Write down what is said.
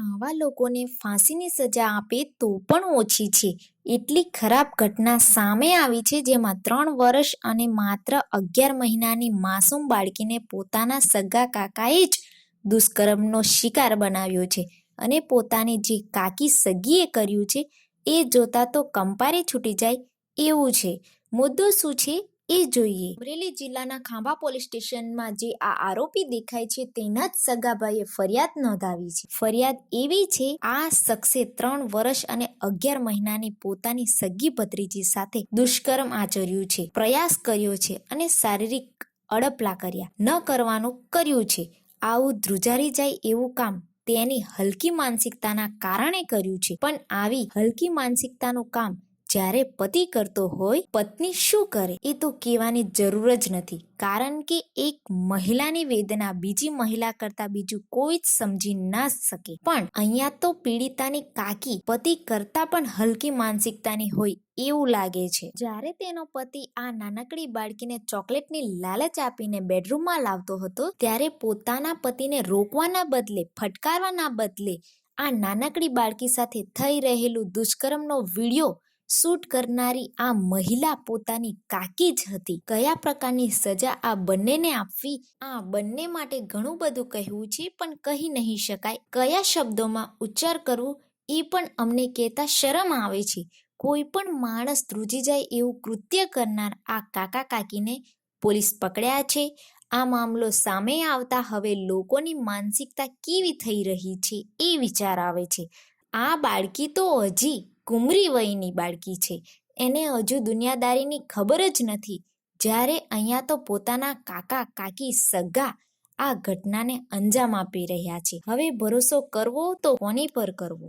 આવા લોકોને ફાંસીની સજા આપે તો પણ ઓછી છે. એટલી ખરાબ ઘટના સામે આવી છે, જેમાં 3 વર્ષ અને માત્ર 11 મહિનાની માસૂમ બાળકીને પોતાના સગા કાકાએ જ દુષ્કર્મનો શિકાર બનાવ્યો છે. અને પોતાની જે કાકી સગીએ કર્યું છે એ જોતા તો કંપારે છૂટી જાય એવું છે. મુદ્દો શું છે એ જોઈએ. અમરેલી જિલ્લાના ખાંભા પોલીસ સ્ટેશનમાં જે આ આરોપી દેખાય છે તેના જ સગાભાઈએ ફરિયાદ નોંધાવી છે. ફરિયાદ એવી છે, આ શખ્સે 3 વર્ષ અને 11 મહિનાની પોતાની સગી ભત્રીજી સાથે દુષ્કર્મ આચર્યું છે, પ્રયાસ કર્યો છે અને શારીરિક અડપલા કર્યા. ન કરવાનું કર્યું છે. આવું ધ્રુજારી જાય એવું કામ તેની હલકી માનસિકતાના કારણે કર્યું છે. પણ આવી હલકી માનસિકતાનું કામ જ્યારે પતિ કરતો હોય, પત્ની શું કરે એ તો કહેવાની જરૂર જ નથી. કારણ કે એક મહિલાની વેદના બીજી મહિલા કરતા બીજું કોઈ જ સમજી ના શકે. પણ અહીંયા તો પીડિતાની કાકી પતિ કરતા પણ હલકી માનસિકતાની હોય એવું લાગે છે. જ્યારે તેનો પતિ આ નાનકડી બાળકીને ચોકલેટની લાલચ આપીને બેડરૂમમાં લાવતો હતો, ત્યારે પોતાના પતિને રોકવાના બદલે, ફટકારવાના બદલે આ નાનકડી બાળકી સાથે થઈ રહેલું દુષ્કર્મનો વિડીયો શૂટ કરનારી આ મહિલા પોતાની કાકી જ હતી. કયા પ્રકારની સજા આ બંનેને આપવી, આ બંને માટે ઘણું બધું કહેવું છે, પણ કહી નહીં શકાય. કયા શબ્દોમાં ઉચ્ચાર કરવું એ પણ અમને કહેતા શરમ આવે છે. કોઈ પણ માણસ ધ્રુજી જાય એવું કૃત્ય કરનાર આ કાકા કાકીને પોલીસ પકડ્યા છે. આ મામલો સામે આવતા હવે લોકોની માનસિકતા કેવી થઈ રહી છે એ વિચાર આવે છે. આ બાળકી તો હજી કુમરી વયની બાળકી છે, એને હજુ દુનિયાદારીની ખબર જ નથી. જ્યારે અહીંયા તો પોતાના કાકા કાકી સગા આ ઘટનાને અંજામ આપી રહ્યા છે. હવે ભરોસો કરવો તો કોની પર કરવો?